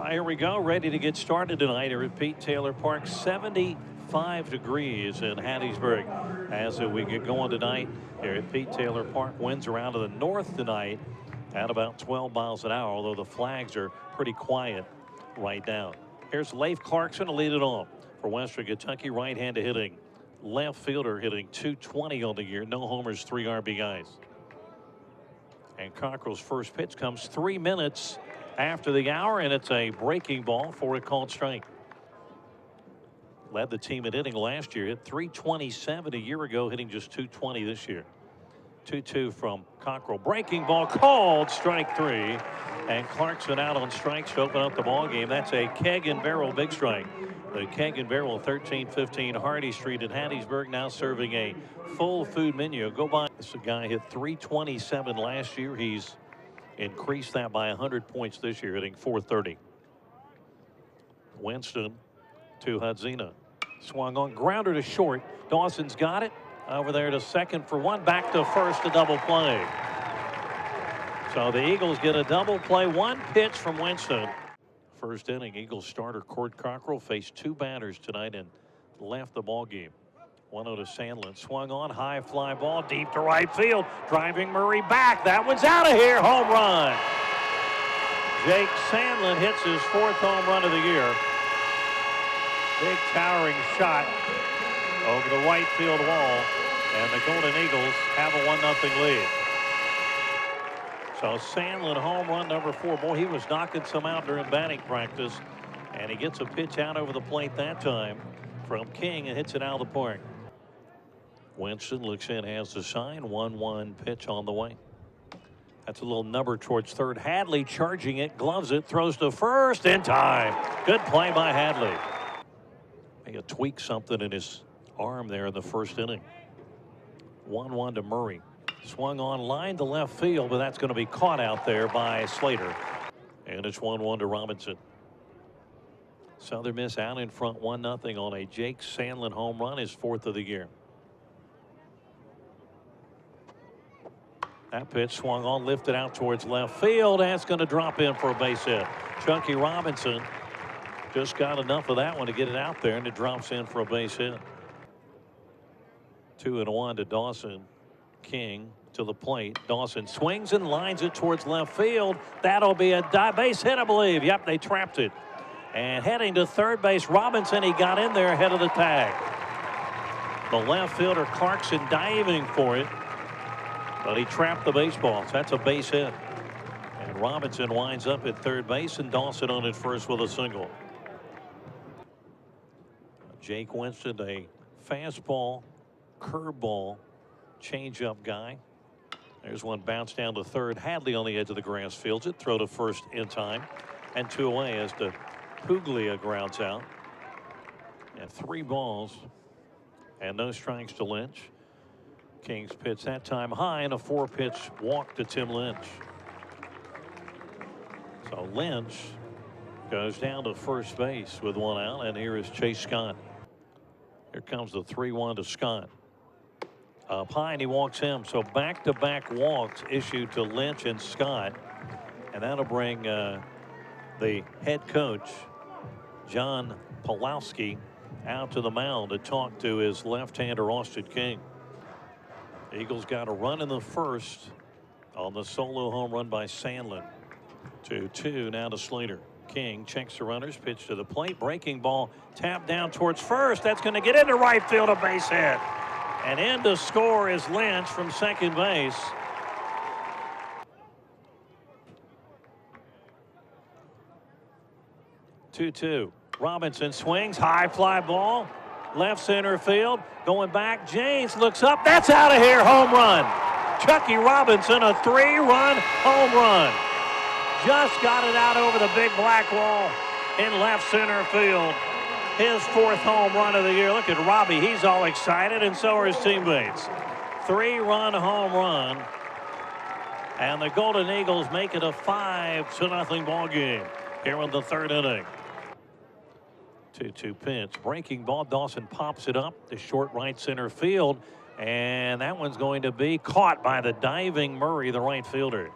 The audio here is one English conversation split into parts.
Here we go, ready to get started tonight here at Pete Taylor Park. 75 degrees in Hattiesburg as we get going tonight here at Pete Taylor Park. Winds are out of the north tonight at about 12 miles an hour, although the flags are pretty quiet right now. Here's Leif Clarkson to lead it off for Western Kentucky. Right-handed hitting left fielder, hitting .220 on the year. No homers, 3 RBIs. And Cockrell's first pitch comes 3 minutes after the hour, and it's a breaking ball for a called strike. Led the team in hitting last year, hit .327 a year ago, hitting just .220 this year. 2-2 from Cockrell. Breaking ball called strike 3, and Clarkson out on strikes to open up the ball game. That's a keg and barrel big strike. The Keg and Barrel, 1315 Hardy Street in Hattiesburg, now serving a full food menu. Go by. This guy hit .327 last year. He's increased that by 100 points this year, hitting .430. Winston to Hudzina. Swung on, grounder to short. Dawson's got it. Over there to second for one. Back to first, a double play. So the Eagles get a double play. One pitch from Winston. First inning, Eagles starter Cord Cockrell faced 2 batters tonight and left the ball game. 1-0 to Sandlin. Swung on, high fly ball deep to right field. Driving Murray back. That one's out of here. Home run. Jake Sandlin hits his 4th home run of the year. Big towering shot over the right field wall, and the Golden Eagles have a 1-0 lead. So Sandlin home run number 4. Boy, he was knocking some out during batting practice, and he gets a pitch out over the plate that time from King and hits it out of the park. Winston looks in, has the sign. 1-1 pitch on the way. That's a little number towards third. Hadley charging it, gloves it, throws to first in time. Good play by Hadley. He tweaked something in his arm there in the first inning. 1-1 to Murray. Swung on line to left field, but that's going to be caught out there by Slater. And it's 1-1 to Robinson. Southern Miss out in front 1-0 on a Jake Sandlin home run, his 4th of the year. That pitch swung on, lifted out towards left field. That's going to drop in for a base hit. Chuckie Robinson just got enough of that one to get it out there, and it drops in for a base hit. 2-1 to Dawson. King to the plate. Dawson swings and lines it towards left field. That'll be a base hit, I believe. Yep, they trapped it. And heading to third base, Robinson, he got in there ahead of the tag. The left fielder Clarkson diving for it, but he trapped the baseball. So that's a base hit. And Robinson winds up at third base, and Dawson on at first with a single. Jake Winston, a fastball, curveball, change-up guy. There's one bounce down to third. Hadley on the edge of the grass fields it. Throw to first in time. And 2 away as the Puglia grounds out. And 3 balls and no strikes to Lynch. King's pitch that time high, and a 4-pitch walk to Tim Lynch. So Lynch goes down to first base with 1 out, and here is Chase Scott. Here comes the 3-1 to Scott. Up high, and he walks him. So back-to-back walks issued to Lynch and Scott. And that'll bring the head coach, John Pulowski, out to the mound to talk to his left-hander, Austin King. Eagles got a run in the first on the solo home run by Sandlin. 2-2 now to Slater. King checks the runners, pitch to the plate. Breaking ball tapped down towards first. That's going to get into right field, a base hit. And in to score is Lynch from second base. Two. Robinson swings, high fly ball, left center field, going back. James looks up. That's out of here. Home run. Chuckie Robinson, a 3-run home run. Just got it out over the big black wall in left center field. His 4th home run of the year. Look at Robbie. He's all excited, and so are his teammates. 3-run home run. And the Golden Eagles make it a 5-0 ball game here in the 3rd inning. 2-2 pitch. Breaking ball. Dawson pops it up to short right center field. And that one's going to be caught by the diving Murray, the right fielder.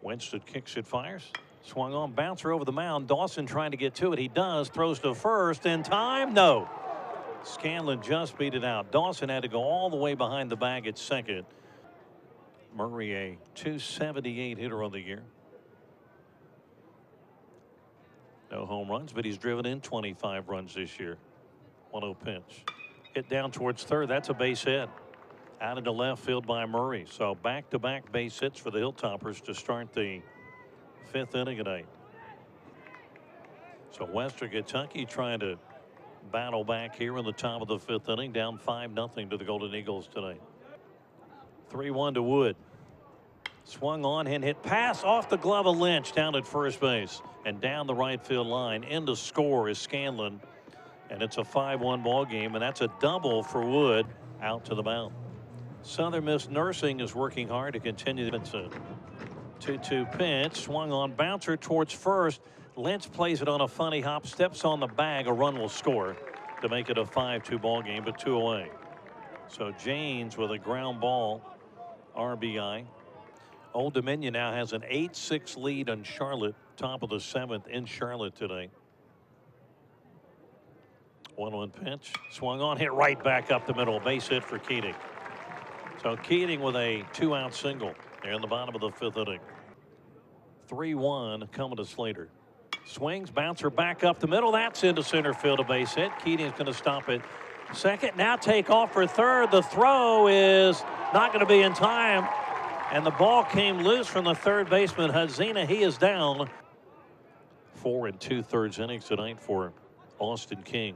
Winston kicks it, fires. Swung on, bouncer over the mound. Dawson trying to get to it. He does. Throws to first in time. No. Scanlon just beat it out. Dawson had to go all the way behind the bag at second. Murray, a .278 hitter on the year. No home runs, but he's driven in 25 runs this year. 1-0 pitch. Hit down towards third. That's a base hit. Out into left field by Murray. So back-to-back base hits for the Hilltoppers to start the 5th inning tonight. So Western Kentucky trying to battle back here in the top of the 5th inning, down 5-0 to the Golden Eagles tonight. 3-1 to Wood. Swung on and hit pass off the glove of Lynch down at first base and down the right field line. In to score is Scanlon, and it's a 5-1 ball game, and that's a double for Wood out to the mound. Southern Miss Nursing is working hard to continue the 2-2 pitch. Swung on, bouncer towards first. Lynch plays it on a funny hop, steps on the bag. A run will score to make it a 5-2 ball game, but 2 away. So Janes with a ground ball RBI. Old Dominion now has an 8-6 lead on Charlotte, top of the 7th in Charlotte today. 1-1 pitch. Swung on, hit right back up the middle. Base hit for Keating. So Keating with a 2-out single there in the bottom of the 5th inning. 3-1 coming to Slater. Swings, bouncer back up the middle. That's into center field, a base hit. Keating's going to stop it second. Now take off for third. The throw is not going to be in time, and the ball came loose from the third baseman Hadzina. He is down. 4 2/3 innings tonight for Austin King.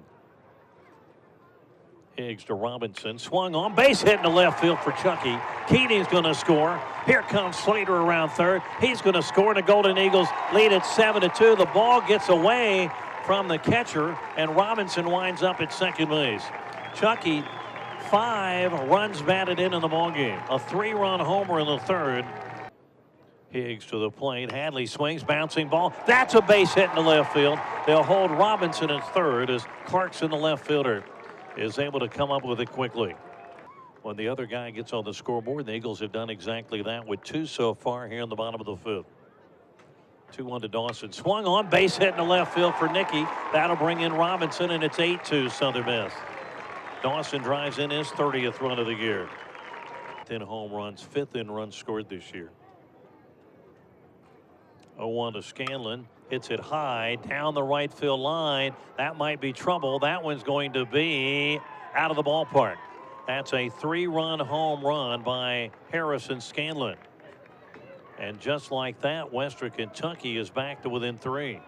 Higgs to Robinson. Swung on, base hit in the left field for Chuckie. Keating's going to score. Here comes Slater around third. He's going to score. The Golden Eagles lead at 7-2. The ball gets away from the catcher, and Robinson winds up at second base. Chuckie, 5 runs batted in the ball game. A 3-run homer in the third. Higgs to the plate. Hadley swings, bouncing ball. That's a base hit in the left field. They'll hold Robinson at third as Clarkson, the left fielder, is able to come up with it quickly. When the other guy gets on the scoreboard, the Eagles have done exactly that with 2 so far here in the bottom of the 5th. 2-1 to Dawson. Swung on, base hit in the left field for Nicky. That'll bring in Robinson, and it's 8-2 Southern Miss. Dawson drives in his 30th run of the year. 10 home runs, 5th in runs scored this year. 0-1 to Scanlon. Hits it high down the right field line. That might be trouble. That one's going to be out of the ballpark. That's a 3-run home run by Harrison Scanlon. And just like that, Western Kentucky is back to within 3.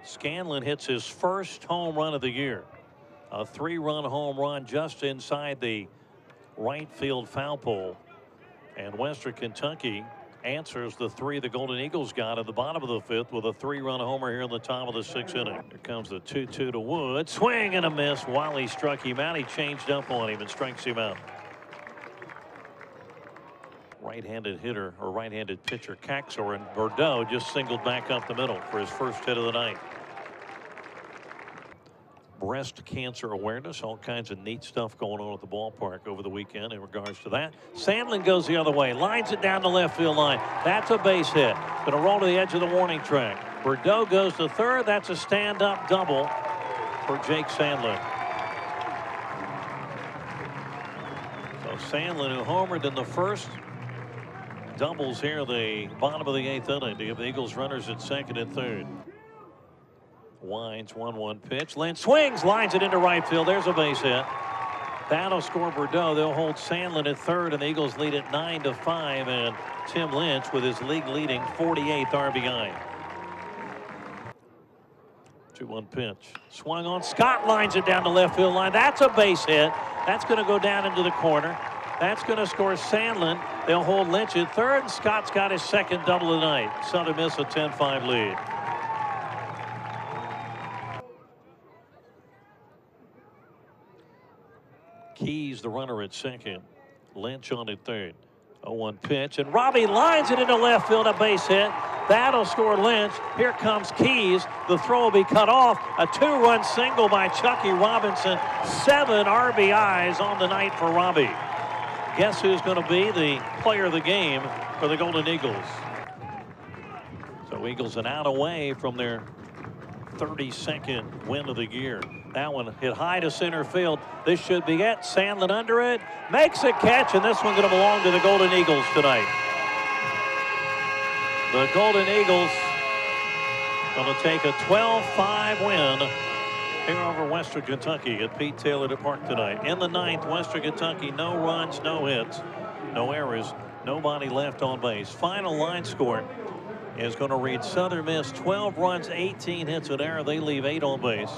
Scanlon hits his first home run of the year. A 3-run home run just inside the right field foul pole. And Western Kentucky answers the 3 the Golden Eagles got at the bottom of the 5th with a 3-run homer here in the top of the 6th inning. Here comes the 2-2 to Wood. Swing and a miss. Wiley struck him out. He changed up on him and strikes him out. Right-handed hitter or right-handed pitcher Caxor, and Bordeaux just singled back up the middle for his first hit of the night. Breast cancer awareness, all kinds of neat stuff going on at the ballpark over the weekend in regards to that. Sandlin goes the other way, lines it down the left field line. That's a base hit. Going to roll to the edge of the warning track. Bordeaux goes to third. That's a stand-up double for Jake Sandlin. So Sandlin, who homered in the first, doubles here the bottom of the 8th inning to give the Eagles runners at second and third. Winds 1-1 pitch. Lynch swings, lines it into right field. There's a base hit. That'll score Bordeaux. They'll hold Sandlin at third, and the Eagles lead at 9-5. And Tim Lynch with his league-leading 48th RBI. 2-1 pitch. Swung on. Scott lines it down the left field line. That's a base hit. That's going to go down into the corner. That's going to score Sandlin. They'll hold Lynch at third, and Scott's got his second double of the night. Southern Miss a 10-5 lead. Keys the runner at second. Lynch on at third. 0-1 pitch, and Robbie lines it into left field, a base hit. That'll score Lynch. Here comes Keys. The throw will be cut off. A 2-run single by Chuckie Robinson. 7 RBIs on the night for Robbie. Guess who's going to be the player of the game for the Golden Eagles? So So Eagles an out away from their 32nd win of the year. That one hit high to center field. This should be it. Sandlin under it. Makes a catch, and this one's going to belong to the Golden Eagles tonight. The Golden Eagles going to take a 12-5 win here over Western Kentucky at Pete Taylor Park tonight. In the ninth, Western Kentucky, no runs, no hits, no errors, nobody left on base. Final line score is going to read Southern Miss 12 runs, 18 hits, an error. They leave 8 on base.